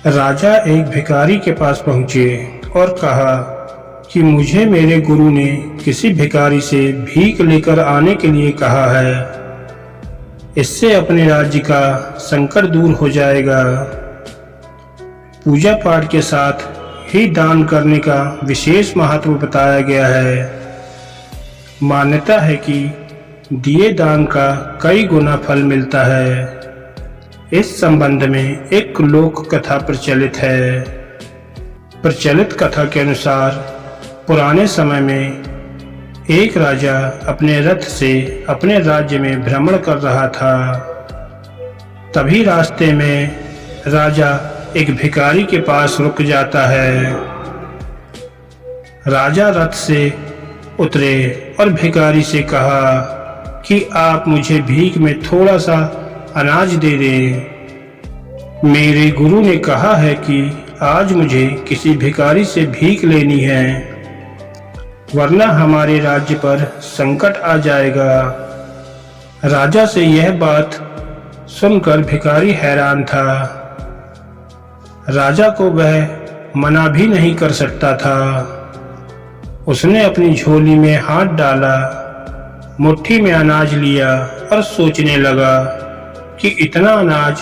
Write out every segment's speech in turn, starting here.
राजा एक भिखारी के पास पहुँचे और कहा कि मुझे मेरे गुरु ने किसी भिखारी से भीख लेकर आने के लिए कहा है। इससे अपने राज्य का संकट दूर हो जाएगा। पूजा पाठ के साथ ही दान करने का विशेष महत्व बताया गया है। मान्यता है कि दिए दान का कई गुना फल मिलता है। इस संबंध में एक लोक कथा प्रचलित है। प्रचलित कथा के अनुसार पुराने समय में एक राजा अपने रथ से अपने राज्य में भ्रमण कर रहा था। तभी रास्ते में राजा एक भिखारी के पास रुक जाता है। राजा रथ से उतरे और भिखारी से कहा कि आप मुझे भीख में थोड़ा सा अनाज दे दें। मेरे गुरु ने कहा है कि आज मुझे किसी भिखारी से भीख लेनी है, वरना हमारे राज्य पर संकट आ जाएगा। राजा से यह बात सुनकर भिखारी हैरान था। राजा को वह मना भी नहीं कर सकता था। उसने अपनी झोली में हाथ डाला, मुट्ठी में अनाज लिया और सोचने लगा कि इतना अनाज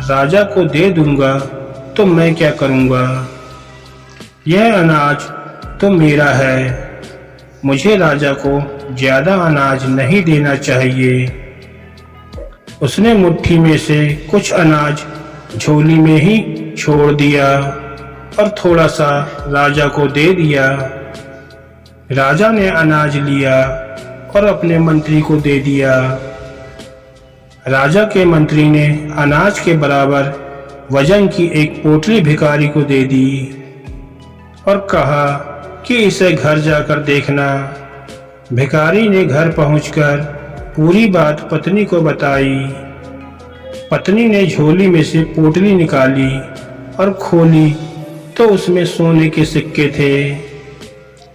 राजा को दे दूंगा तो मैं क्या करूंगा। यह अनाज तो मेरा है, मुझे राजा को ज्यादा अनाज नहीं देना चाहिए। उसने मुट्ठी में से कुछ अनाज झोली में ही छोड़ दिया और थोड़ा सा राजा को दे दिया। राजा ने अनाज लिया और अपने मंत्री को दे दिया। राजा के मंत्री ने अनाज के बराबर वजन की एक पोटली भिखारी को दे दी और कहा कि इसे घर जाकर देखना। भिखारी ने घर पहुंचकर पूरी बात पत्नी को बताई। पत्नी ने झोली में से पोटली निकाली और खोली तो उसमें सोने के सिक्के थे।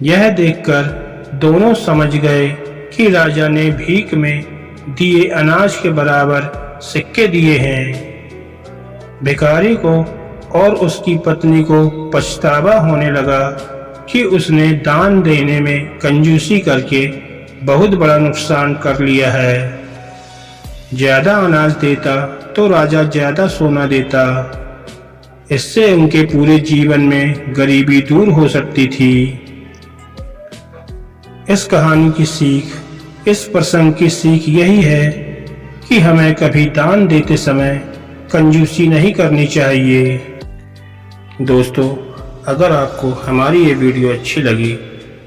यह देखकर दोनों समझ गए कि राजा ने भीख में दिए अनाज के बराबर सिक्के दिए हैं। भिखारी को और उसकी पत्नी को पछतावा होने लगा कि उसने दान देने में कंजूसी करके बहुत बड़ा नुकसान कर लिया है। ज्यादा अनाज देता तो राजा ज्यादा सोना देता। इससे उनके पूरे जीवन में गरीबी दूर हो सकती थी। इस कहानी की सीख, इस प्रसंग की सीख यही है कि हमें कभी दान देते समय कंजूसी नहीं करनी चाहिए। दोस्तों, अगर आपको हमारी ये वीडियो अच्छी लगी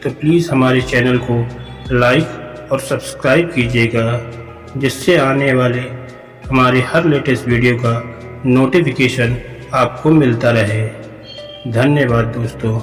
तो प्लीज़ हमारे चैनल को लाइक और सब्सक्राइब कीजिएगा, जिससे आने वाले हमारे हर लेटेस्ट वीडियो का नोटिफिकेशन आपको मिलता रहे। धन्यवाद दोस्तों।